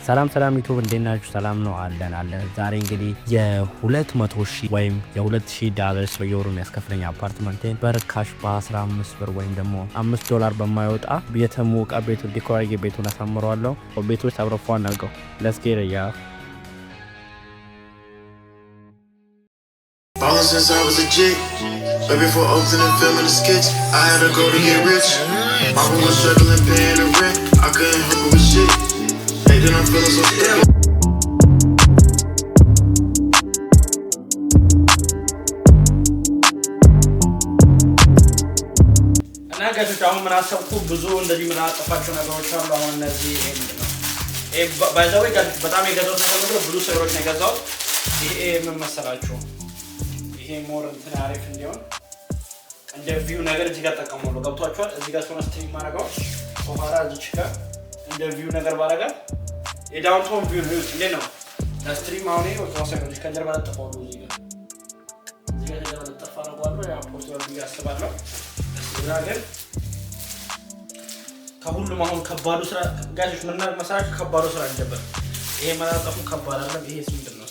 ሰላም ዩቲዩብ እንዴት ናችሁ? ሰላም ነው አለን። ዛሬ እንግዲህ የ200,000 ወይም $2,000 በየወሩ የሚያስከፍለኝ አፓርትመንቴን በርካሽ በ15 ብር ወይም ደግሞ $5 በማይወጣ የተሞቀ ቤቱ ዲኮራዬ ቤቱን አሳምረዋለሁ። ቤቶች አብረፋው አድርገው ለስኬሪያ All since I was a jit, right before opening film in the skits, I had to go to get rich. Mama was struggling paying the rent, I couldn't help her with shit. Hey, then I'm feeling so ill. እና ጋቶች አሁን ምን አሰብኩ ብዙ እንደዚህ ምን አጠፋቸው ነገሮች አሉ። አሁን እነዚህ ባይ ዘ ወይ ጋቶች በጣም የገዛሁት ነገር ብዙ ሰዎች ነው የገዛሁት። ይሄ ምን መሰላችሁ? ይሄ ሞር እንትን አሪፍ እንዲሆን እንደ ቪው ነገር እዚህ ጋር ተጠቀመው ገብቷችኋል። እዚህ ጋር ሶና ስትሪም ማረጋው ሶፋራ እዚህ ጋር እንደ ቪው ነገር ባረጋ የዳውንታውን ቪው ነው እንዴ ነው ስትሪም አሁን ነው ተወሰነ እዚህ ከጀርባ ተጠፋው እዚህ ጋር ተጠፋው ያ ፖስት ወርድ ያስባለው እዛ ግን ከሁሉም አሁን ከባዱ ስራ ጋጆች ምን መሰራችሁ? ከባዱ ስራ እንጀምር። ይሄ ማላጠፉ ከባድ አይደለም። ይሄ ምንድን ነው?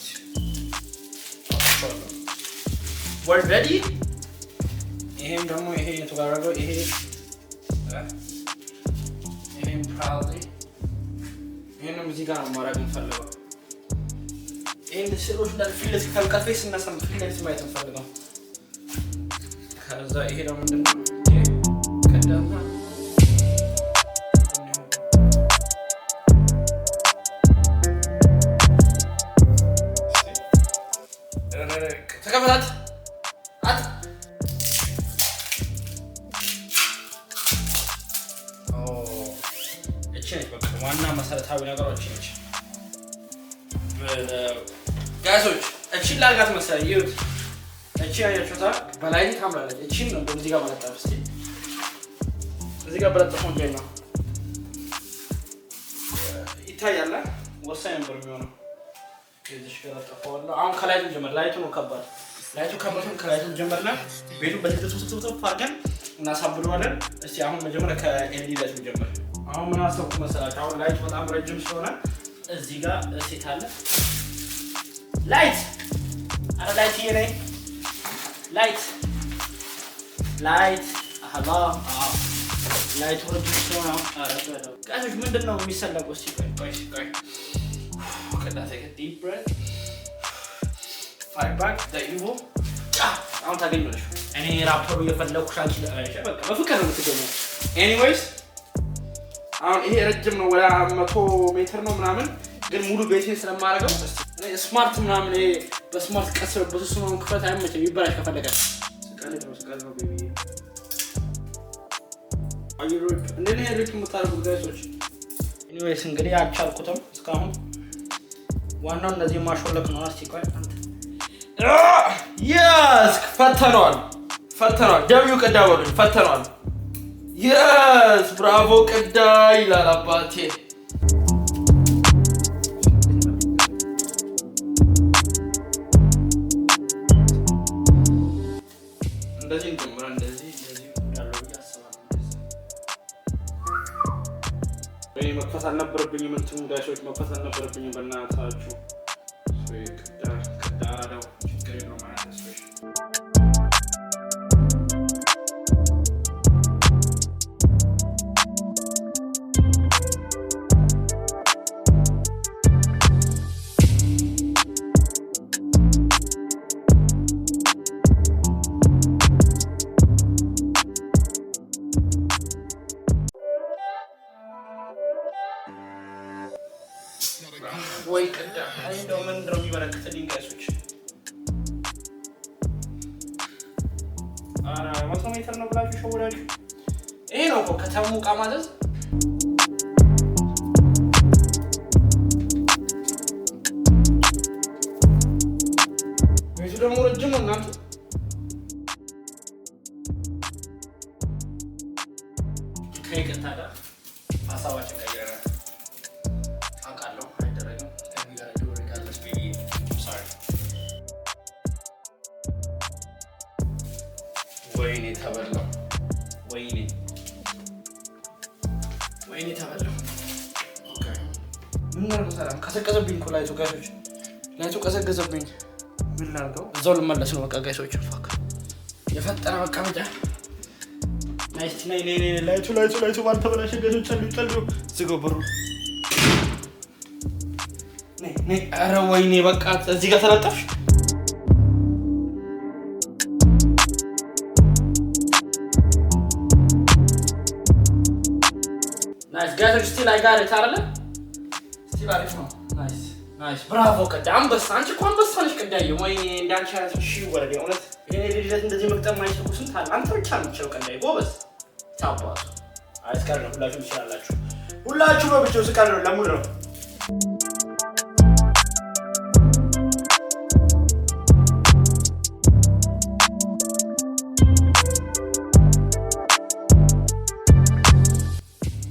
We're ready. ይሄም ደግሞ ይሄ የተጋረገው ይሄ probably ይሄንም እዚህ ጋር ነው ማድረግ እንፈልገው። ይሄን ስሎች እንዳል ፊልስ ካልካፌስ እና ሰም ፊልስ ማየት እንፈልገው። ከዛ ይሄ ደግሞ ምንድነው? ከዳማ ተከፈታት ዋና መሰረታዊ ነገሮች ነች። ጋዞች እቺ ላርጋት መሰለኝ ይሁት እቺ ያያችሁታ በላይ ታምራለች። እቺ ነው እዚህ ጋር መለጠፍ እስቲ እዚህ ጋር በለጠፈው እንዴ ነው ይታያል። ወሳኝ ነበር የሚሆነው እዚህ ጋር ተጠፋውና አሁን ከላይ ጀመር። ላይቱ ነው ከባድ። ላይቱ ከላይቱ ጀመርና ቤቱ በትክክል ተሰጥቶ አድርገን እናሳብለዋለን። እስቲ አሁን መጀመሪያ ከኤልዲ ላይ ጀመር። አሁን ምን አሰብኩ መሰላችሁ? አሁን ላይት በጣም ረጅም ስለሆነ እዚህ ጋር እሴት አለ። ላይት አረ ላይት ይሄ ላይት አሃ ላይት ረጅም ስለሆነ አረ ጋዞች ምንድነው የሚሰለቀው? እስቲ ቆይ ከዳታ ዲፕ ብሬት ፋይር ባክ ዳይቮ አሁን ታገኙልሽ። እኔ ራፐሩ የፈለኩ ሻንቺ በቃ በፍቅር ነው የምትገኘው። ኤኒዌይስ አሁን ይሄ ረጅም ነው ወደ 100 ሜትር ነው ምናምን፣ ግን ሙሉ ቤቴን ስለማረጋው እኔ ስማርት ምናምን በስማርት ቀስር በሱ ነው ክፈት አይመችም። ይባላል ከፈለገ ስቃለ ነው ቤቢ አይሮ እንደኔ ሪክ መታረቁ ጋይሶች። ኤኒዌይስ እንግዲህ አልቻልኩትም እስካሁን። ዋናው እንደዚህ ማሾለክ ነው። እስቲ ቆይ አንተ yes ፈተኗል ደብዩ ቀዳወሉ ፈተኗል። yes bravo ቀዳ ይላል አባቴ። እንደዚህ እንጀምራ እንደዚህ ያለው ያስባል። ወይ መክፈት አልነበረብኝም እንትን ጋሾች መክፈት አልነበረብኝም በእናታችሁ። ወይ ቀዳ አራዳው ችግር ነው ማለት ነው። ወይ ቀዳ አይደው ምንድነው የሚበረክትልኝ ጋሶች? አራ 100 ሜትር ነው ብላችሁ ሸውዳችሁ። ይሄ ነው እኮ ከተሙ ዕቃ ማዘዝ። ቤቱ ደግሞ ረጅም ነው እናንተ። ከይቅርታ ጋር ሀሳባችን ቀይረናል። ወይኔ ተበላው። ወይኔ ተበላው። ኦኬ ምን ነው ሰላም ከሰቀዘብኝ እኮ ላይቱ ጋይሶች ላይቱ ቀዘቀዘብኝ ምን ላድርገው እዛው ልመለስ ነው በቃ ጋይሶች ፋክ የፈጠረ መቀመጫ ናይስ ነይ ላይቱ ባልተበላሸ ጋይሶች አሉ ዝገው በሩ ነይ ኧረ ወይኔ በቃ እዚህ ጋር ተለጠፍሽ ናይስ ጋይሶች ስቲል አይ ጋር ታረለ ስቲል አሪፍ ነው ናይስ ብራቮ ቀዳ አንበሳ አንቺ እኮ አንበሳ ነሽ ቀዳዬ ወይኔ እንዳንቺ አይነት እሺ ወረደ እውነት የኔ ልጅነት እንደዚህ መቅጠም አይችልም ስንት አለ አንተ ብቻ ነው የምትችለው ቀዳዬ ጎበዝ ታባቱ አይስካር ነው ሁላችሁም ትችላላችሁ ሁላችሁ ነው ብቻው ስካር ነው ለሙሉ ነው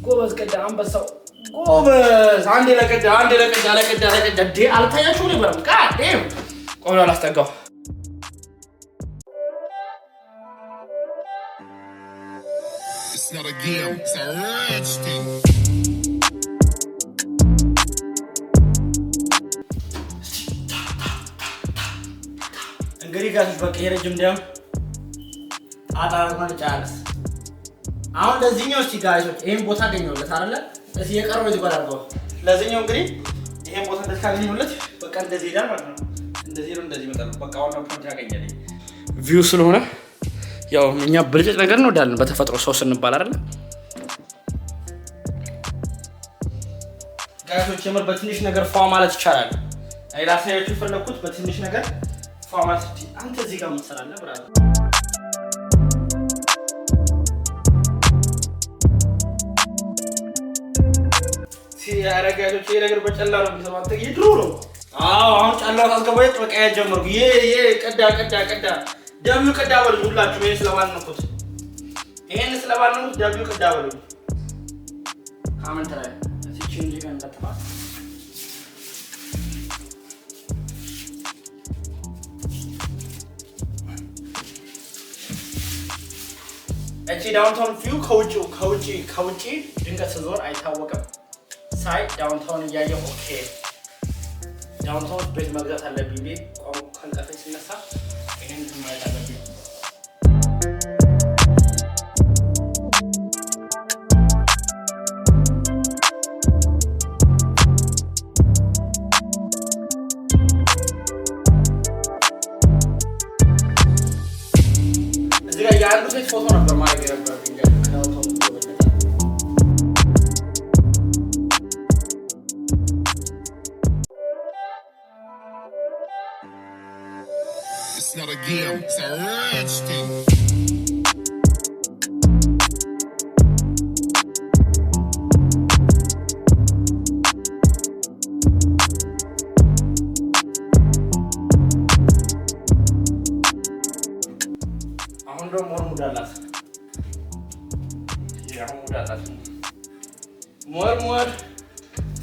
ጎበዝ ቀዳ አንበሳው ጎበዝ አንዴ ለቀዳ ዲ አልታያችሁ ነው በረም ጋዴ ቆሎ አላስጠጋው It's not a game, it's a rich thing. እንግዲህ ጋይስ በቃ የረጅም ደም አጣራን ጫርስ አሁን ለዚህኛው እስቲ ጋይሶች ይሄን ቦታ አገኘሁለት አይደለ እዚህ የቀረው እዚህ ጋር አድርገው ለዚህኛው እንግዲህ ይሄን ቦታ እንደዚህ ካገኘሁለት በቃ እንደዚህ ይላል ማለት ነው እንደዚህ መጣል በቃ ዋናው ፖይንት ያገኛለኝ ቪው ስለሆነ ያው እኛ ብልጭ ነገር ነው ዳልን በተፈጥሮ ሰው ስንባል አይደለ ጋይሶች የምር በትንሽ ነገር ፏ ማለት ይቻላል አይራሳያችሁ ፈለኩት በትንሽ ነገር ፏ ማለት አንተ እዚህ ጋር መሰራለህ ብራዘር ያረጋጆች የነገር በጨላ ነው የሚሰማው ይድሩ ነው አሁን ጨላው ታስገባኝ በቃ ያጀምሩ ይሄ ቀዳ ደም ቀዳ በሉ ሁላችሁ ይሄን ስለማንነኩት ደም ቀዳ በሉ ካመንት ላይ እቺ እንጂ ጋር ተጣጣ እቺ ዳውንታውን ቪው ከውጪ ድንገት ዞር አይታወቅም ሳይ ዳውንታውን ያየው ኦኬ ዳውንታውን ቤት መግዛት አለብኝ ቆም ከንቀፈ ሲነሳ ይሄን ማለት አለብኝ እዚህ ጋር ያንዱ ሴት ፎቶ ነበር ማለት ነበር ዳውንታውን It's not a game, it's a rich thing. አሁን ደግሞ ሙዳላት ሞር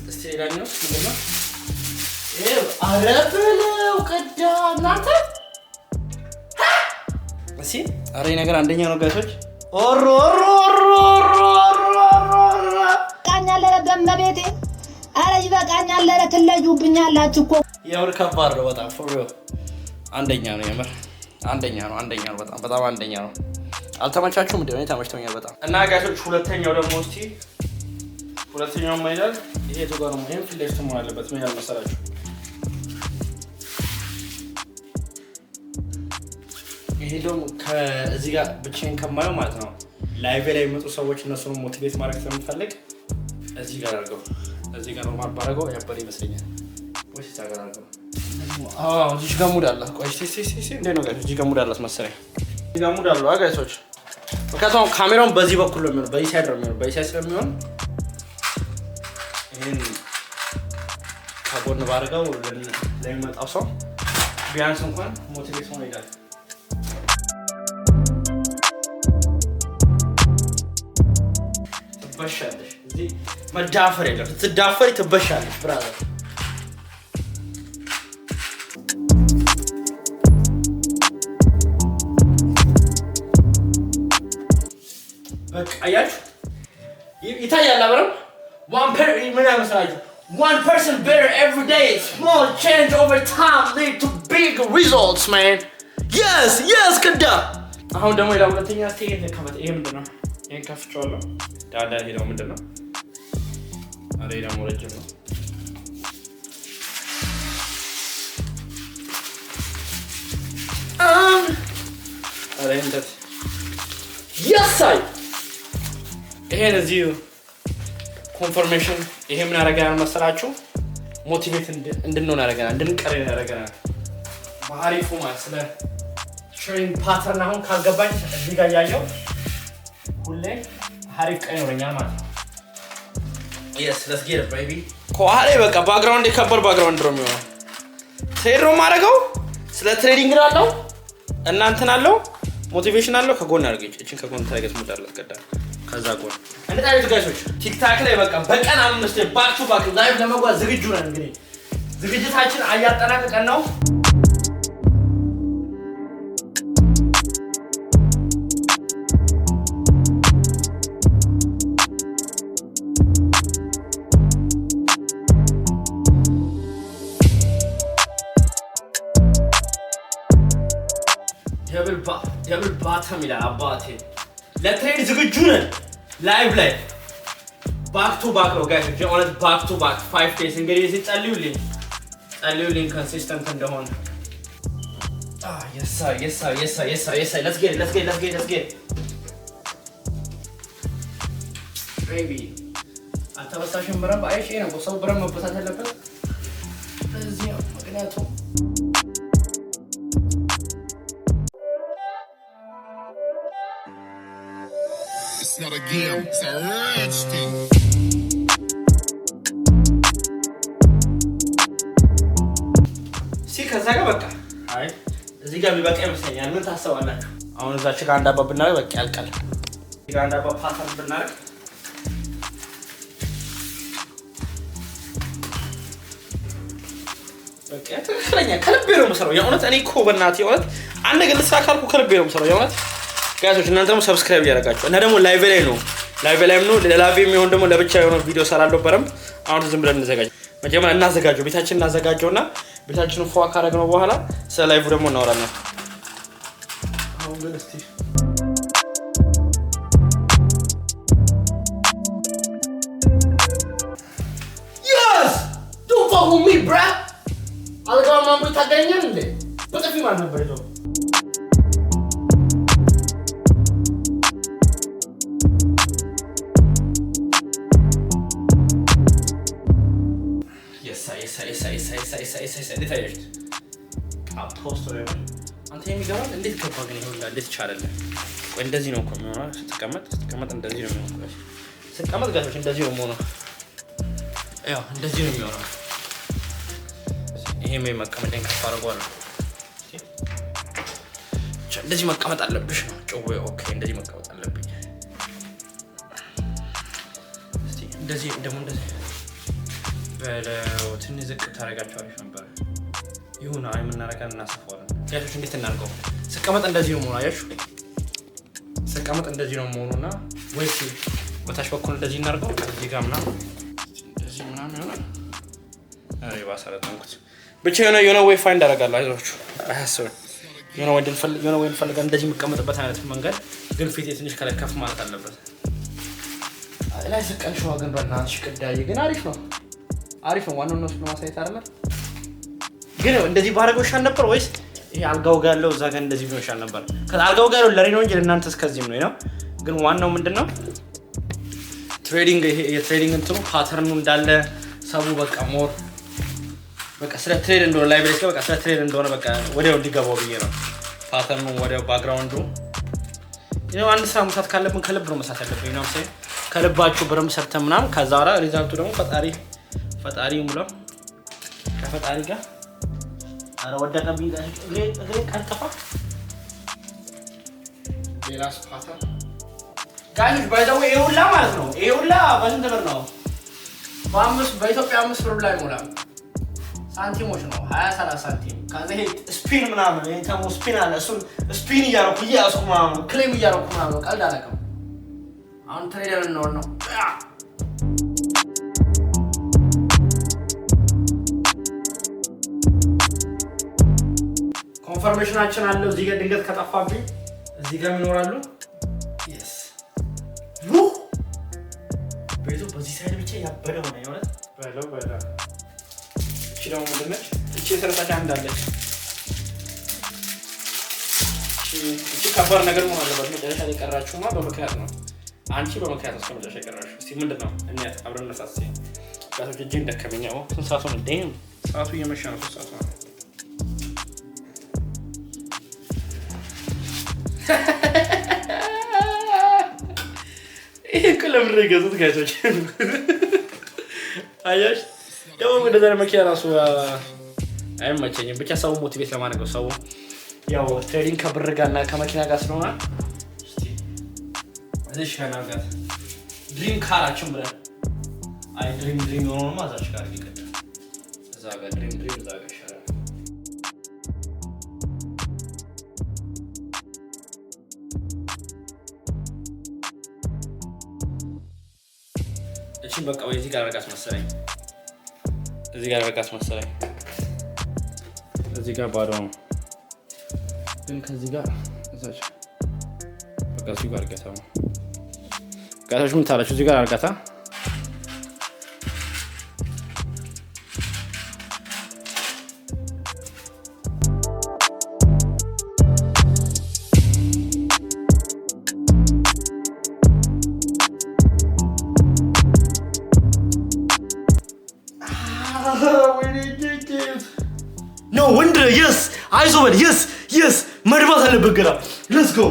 እስቲ ላኛው ምንድነው አረፈለው ቀዳ እናንተ እሺ አሬ ነገር አንደኛ ነው ጋይሶች ኦሮ ቃኛለ በመቤቴ አረ ይበቃኛል ለትለዩብኛላችሁ እኮ ያው ከባድ ነው በጣም ፎር አንደኛ ነው የምር አንደኛ ነው በጣም አንደኛ ነው አልተመቻችሁም እንዴ ነው ተመችቶኛል በጣም እና ጋይሶች ሁለተኛው ደግሞ እስቲ ሁለተኛው ማይላል ይሄ ተጋር ነው ይሄን ፍሌክስ ነው ያለበት ምን ያህል መሰላችሁ ይሄ ደግሞ ከዚህ ጋር ብቻዬን ከማየው ማለት ነው ላይቭ ላይ የሚመጡ ሰዎች እነሱን ሞቲቬት ማድረግ ስለምፈልግ እዚህ ጋር አድርገው እዚህ ጋር ኖርማል ባረገው ያበረ ይመስለኛል ወይስ ታጋር አድርገው እዚህ ጋር ሙድ አለ ቆይ ሲሲ እንዴ ነው ጋይስ እዚህ ጋር ሙድ አለ መሰለኝ እዚህ ጋር ሙድ አለ ጋይሶች ምክንያቱም ካሜራውን በዚህ በኩል ነው የሚሆነው በዚህ ሳይድ ነው የሚሆነው በዚህ ሳይድ ስለሚሆን ይሄን ከጎን ባረገው ለሚመጣው ሰው ቢያንስ እንኳን ሞቲቬት ሆኖ ይላል ትበሻለሽ እዚህ መዳፈር የለም ስትዳፈሪ ትበሻለሽ ብራዘር በቃ አያችሁ ይታያል አብረን ዋን ፐር ምን ያመስላችሁ 1% better every day. Small change over time lead to big results, man. Yes, ከዳ አሁን ደግሞ ሌላ ሁለተኛ ስቴጅ ከመጣ ይሄ ምንድነው? ይሄን ከፍቼዋለሁ። ዳዳ ሄደው ምንድነው? አሬ ደግሞ ረጅም ነው። አሬ እንደት ያሳይ ይሄን እዚሁ ኮንፈርሜሽን ይሄ ምን ያደርጋል መሰላችሁ? ሞቲቬት እንድንሆን ያደርገናል፣ እንድንቀር ያደርገናል። በአሪፉ ማለት ስለ ትሬኒንግ ፓተርን አሁን ካልገባኝ እዚህ ጋር ያየው ሁሌ አሪፍ ቀን ይኖረኛል ማለት ነው። yes let's get it baby ኮአሌ በቃ ባክግራውንድ የከበር ባክግራውንድ ነው የሚሆነው። ትሬድ ነው ማረጋው ስለ ትሬዲንግ አለው እናንተን አለው ሞቲቬሽን አለው ከጎን አድርገኝ እቺን ከጎን ታይገስ ሙዳር ለቀዳ ከዛ ጎን እንዴት አይነት ጋይሶች ቲክታክ ላይ በቃ በቀን 5 ባክ ቱ ባክ ላይቭ ለመጓዝ ዝግጁ ነን። እንግዲህ ዝግጅታችን አያጠናቀቀን ነው። ደብል ባተም ይላል አባቴ። ለትሬድ ዝግጁ ነን። ላይቭ ላይ ባክ ቱ ባክ ነው ጋይስ። ጀኦነት ባክ ቱ ባክ 5 days እንግዲህ ጸልዩልኝ ኮንሲስተንት እንደሆነ። yes sir let's get it baby አተበሳሽን በረም አይሽ ነው ሰው በረም መበሳት አለበት እዚህ ምክንያቱም It's not a game, it's a rich thing. ከዛ ጋር በቃ አይ እዚህ ጋር ቢበቃ ይመስለኛል። ምን ታስባላችሁ? አሁን እዛች ጋር አንድ አባ ብናደርግ በቃ ያልቃል። እዚህ ጋር አንድ አባ ፓተርን ብናደርግ በቃ ትክክለኛ ከልቤ ነው የምሰራው። የእውነት እኔ እኮ በእናትህ የእውነት አንድ ነገር ልስራ ካልኩ ከልቤ ነው የምሰራው የእውነት ጋይሶች። እናንተም ሰብስክራይብ እያደረጋችሁ እና ደግሞ ላይቭ ላይ ነው ለላይቭ የሚሆን ደግሞ ለብቻ የሆነ ቪዲዮ ሰራለሁ በረም። አሁን ዝም ብለን እንዘጋጅ መጀመሪያ እናዘጋጀው ቤታችንን እናዘጋጀውና ቤታችንን ፏ ካረግነው በኋላ ስለ ላይቭ ደግሞ እናወራለን። አሁን ግን እስቲ yes don't fuck with me bro አልጋው ማንበብ ታገኛለህ እንዴ? በጥፊ ማለት ነበር ይዞ እንዴት ፖስት ነው አንተ የሚገባው እንዴት ገባ ግን ይሁንላ እንዴት ይቻላል? ወይ እንደዚህ ነው እኮ የሚሆነው። ስትቀመጥ እንደዚህ ነው የሚሆነው። ስትቀመጥ ጋቶች እንደዚህ ነው የሚሆነው። ያው እንደዚህ ነው የሚሆነው። ይሄ መቀመጤን ከፍ አድርጓለሁ። እንደዚህ መቀመጥ አለብሽ ነው ጮዌ። ኦኬ እንደዚህ መቀመጥ አለብኝ። እስቲ እንደዚህ ደግሞ እንደዚህ በለው ትንሽ ዝቅ ታደርጋቸዋለሽ ነበር። ይሁን አይ የምናደርገን እናሰፋዋለን። ያሾች እንዴት እናድርገው? ስቀመጥ እንደዚህ ነው መሆኑ። አያችሁ ስቀመጥ እንደዚህ ነው መሆኑና ወይስ በታች በኩል እንደዚህ እናድርገው? እዚህ ጋር ምናምን እንደዚህ ምናምን ይሆናል። አይ ባሰረጠንኩት ብቻ የሆነ ወይ ፋይንድ አደርጋለሁ። አይዟችሁ አያስብም። የሆነ ወይ እንፈልጋለን እንደዚህ የምቀመጥበት አይነት መንገድ ግን ፊቴ ትንሽ ከለከፍ ማለት አለበት። ላይ ስቀልሽዋ ግን በእናትሽ ቅዳዬ ግን አሪፍ ነው ዋናው ነው ለማሳየት አይደል? ግን እንደዚህ ባረገው ይሻል ነበር ወይስ ይሄ አልጋው ጋር ያለው እዛ ጋር እንደዚህ ቢሆን ይሻል ነበር? ከአልጋው ጋር ያለው ለኔ ነው እንጂ ለእናንተ እስከዚህም ነው። ግን ዋናው ምንድነው ትሬዲንግ ይሄ የትሬዲንግ እንትኑ ፓተርኑ እንዳለ ሰው በቃ ሞር በቃ ስለ ትሬድ እንደሆነ ላይቭ ላይ በቃ ስለ ትሬድ እንደሆነ በቃ ወዲያው እንዲገባው ብዬ ነው። ፓተርኑ ወዲያው ባክግራውንዱ አንድ ስራ መስራት ካለብን ከልብ ነው መስራት ያለብን ነው ማለት ከልባችሁ ብረም ሰርተን ምናምን ከዛ በኋላ ሪዛልቱ ደግሞ ፈጣሪ ሙሉ ከፈጣሪ ጋር አረ ወደቀብኝ እግሬ ቀርቀፋ ሌላስ ፓተር ጋይስ ባይ ዘ ዌይ ይሁላ ማለት ነው። ይሁላ በስንት ብር ነው? በኢትዮጵያ 5 ብር ላይ ሞላ ሳንቲሞች ነው 20-30 ሳንቲም። ከዛ ይሄ ስፒን ምናምን ይሄ ተሞ ስፒን አለ እሱን ስፒን እያደረኩ እያስኩ ምናምን ክሌም እያደረኩ ምናምን ቀልድ አለቀም። አሁን ትሬደር ነው ኮንፈርሜሽናችን አለው እዚህ ጋር ድንገት ከጠፋብኝ እዚህ ጋር ይኖራሉ yes ቤቱ በዚህ ሳይድ ብቻ ያበደ ሆነ ይሆናል በለው እቺ ደግሞ ምንድን ነች እቺ የሰረታች አንዳለች እቺ ከባድ ነገር መሆን አለበት መጨረሻ ላይ ቀራችሁማ በምክንያት ነው አንቺ በምክንያት እስከ መጨረሻ ቀራችሁ እስቲ ምንድነው እንያት አብረን ነሳስ ጋቶች እጄን ደከመኝ አዎ ስንት ሰዓት ሆነ ዴም ሰዓቱ እየመሸ ነው 3 ሰዓት ነው ይሄ ከለምሬ ገዙት ጋቶች አያሽ ያው እንደዛ መኪና ራሱ አይመቸኝም ብቻ ሰው ሞቲቬት ለማድረግ ነው ሰው ያው ትሬዲንግ ከብር ጋርና ከመኪና ጋር ስለሆነ እስቲ እዚህ ሸናጋት ድሪም ካራችን ብለን አይ ድሪም ሆኖ ማዛች ጋር ይቀጥል እዛ ጋር ድሪም እዛ ጋር ይሻላል እቺ በቃ ወይ እዚህ ጋር አረጋት መሰለኝ እዚህ ጋር አረጋት መሰለኝ እዚህ ጋር ባዶ ነው ግን ከዚህ ጋር እዛች በቃ እዚህ ጋር አርጋታ ነው ጋታሽ ምን ታላችሁ እዚህ ጋር አርጋታ No wonder, yes! Eyes open, yes! መድማት አለብን ገና let's go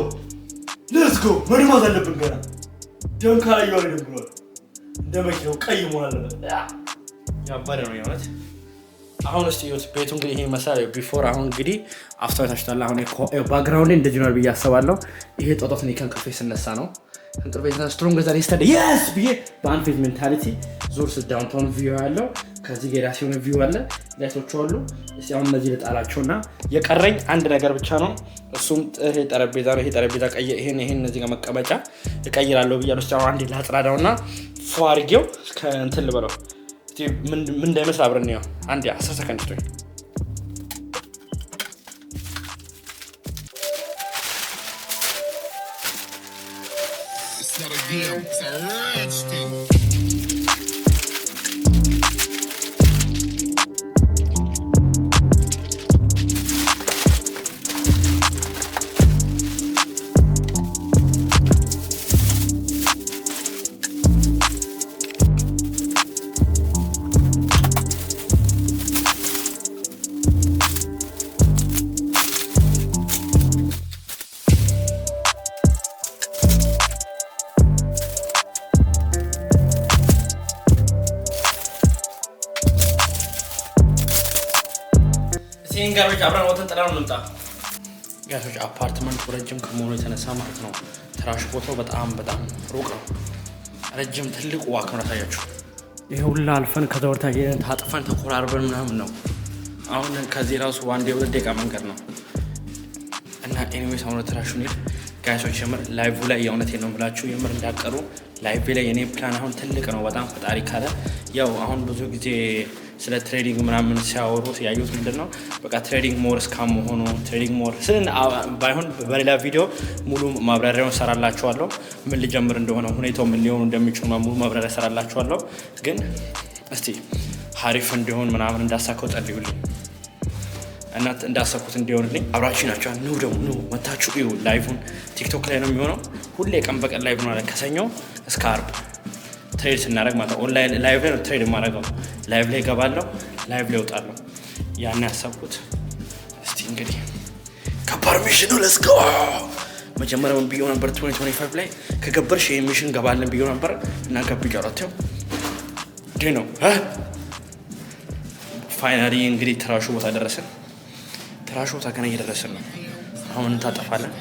መድማት አለብን ገና ደም ካላየው አይደለም ብሏል እንደመኪናው ቀይ መሆን አለበት ያባረ ነው የሆነት አሁን እስቲ ይወት ቤቱ እንግዲህ ይሄ መሳሪያ ቢፎር አሁን እንግዲህ አፍተር ታሽታላ አሁን ባክግራውንድ እንደዚህ ነው ብዬ አስባለሁ ይሄ ጦጣት ነው ከንቀፌ ስነሳ ነው እንቅልፌ ስትሮንግ ዘ ሪስተድ yes ብዬ በአንፊት ሜንታሊቲ ዞርስ ዳውንታውን ቪው ያለው ከዚህ ጋር ሲሆን ቪው አለ ላይቶቹ አሉ እስቲ አሁን እነዚህ ልጣላቸውና የቀረኝ አንድ ነገር ብቻ ነው እሱም ይሄ ጠረጴዛ ነው ይሄ ጠረጴዛ ቀይ ይሄን እዚህ ጋር መቀመጫ እቀይራለሁ ብያለሁ እስቲ አሁን አንዴ ላጥራዳውና ፏርጌው ከእንትን ልበለው እስቲ ምን እንደሚመስል አብረን ነው አንዴ 10 ሰከንድ ስቶይ It's not a game, it's a rich thing. ሲንጋሮች አብረን ወተን ጥላው እንምጣ ጋቶች አፓርትመንቱ ረጅም ከመሆኑ የተነሳ ማለት ነው ትራሽ ቦታው በጣም ሩቅ ነው ረጅም ትልቅ ዋክ ነው ታያችሁ ይሄ ሁሉ አልፈን ከዛወርታ ታጥፈን ተቆራርበን ምናምን ነው አሁን ከዚህ ራሱ አንዴ 2 ደቂቃ መንገድ ነው እና ኤኒዌይስ አሁን ትራሹን ጋቶች የምር ላይቭ ላይ የእውነቴን ነው ብላችሁ የምር እንዳቀሩ ላይቭ ላይ የኔ ፕላን አሁን ትልቅ ነው በጣም ፈጣሪ ካለ ያው አሁን ብዙ ጊዜ ስለ ትሬዲንግ ምናምን ሲያወሩት ያዩት ምንድነው በቃ ትሬዲንግ ሞር ስካም ሆኖ ትሬዲንግ ሞር ስን ባይሆን በሌላ ቪዲዮ ሙሉ ማብራሪያውን ሰራላችኋለሁ ምን ልጀምር እንደሆነ ሁኔታው ምን ሊሆን እንደሚችል ሙሉ ማብራሪያ ሰራላችኋለሁ ግን እስቲ ሀሪፍ እንዲሆን ምናምን እንዳሳከው ጸልዩልኝ እና እንዳሳኩት እንዲሆንልኝ አብራችሁ ናችሁ ነው ደግሞ ነው መታችሁ እዩ ላይቭን ቲክቶክ ላይ ነው የሚሆነው ሁሌ ቀን በቀን ላይቭ ነው ከሰኞ እስከ ዓርብ ትሬድ ስናደርግ ማለት ኦንላይን ላይቭ ላይ ትሬድ ማድረገው ላይቭ ላይ ገባለሁ ላይቭ ላይ ወጣለሁ ያን ያሰብኩት እስቲ እንግዲህ ከፐርሚሽኑ let's go መጀመሪያውን ቢዮ ነበር 2025 ላይ ከገበርሽ የሚሽን ገባለን ቢዮ ነበር እና ገብ ይቀራተው ዴ ነው ፋይናሊ እንግዲህ ትራሹ ቦታ ደረሰን ትራሹ ቦታ ከነ እየደረሰን ነው አሁን ታጠፋለን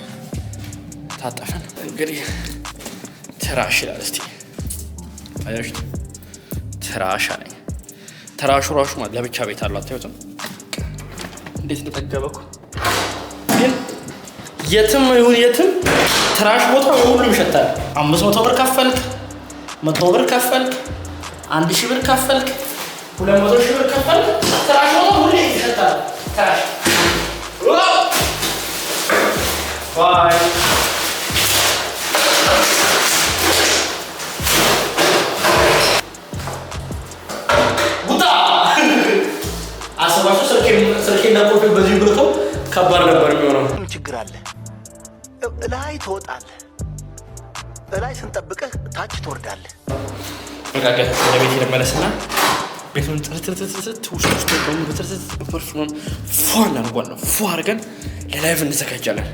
ታጠፈን እንግዲህ ትራሽ ይላል እስቲ አያችሁ ትራሽ አለኝ ትራሹ ራሱ ማለት ለብቻ ቤት አለው አታዩትም እንዴት እንደተጠገበኩ ግን የትም ይሁን የትም ትራሽ ቦታ ሁሉ ይሸታል 500 ብር ከፈልክ 100 ብር ከፈልክ 1000 ብር ከፈልክ 200 ብር ከፈልክ ትራሽ ቦታ ሁሉ ይሸታል ትራሽ አስባችሁ ስልኬና ፕሮፋይል በዚህ ብርቶ ከባድ ነበር የሚሆነው። ችግር አለ ላይ ትወጣለህ ላይ ስንጠብቅህ ታች ትወርዳለህ። በቃ ወደ ቤት ልመለስና ቤቱን ጥርጥርጥርጥርጥ ውስጥ ደግሞ በጥርጥርጥ ፐርፎርም ፏን አድርጓለሁ። ፏ አድርገን ለላይቭ እንዘጋጃለን።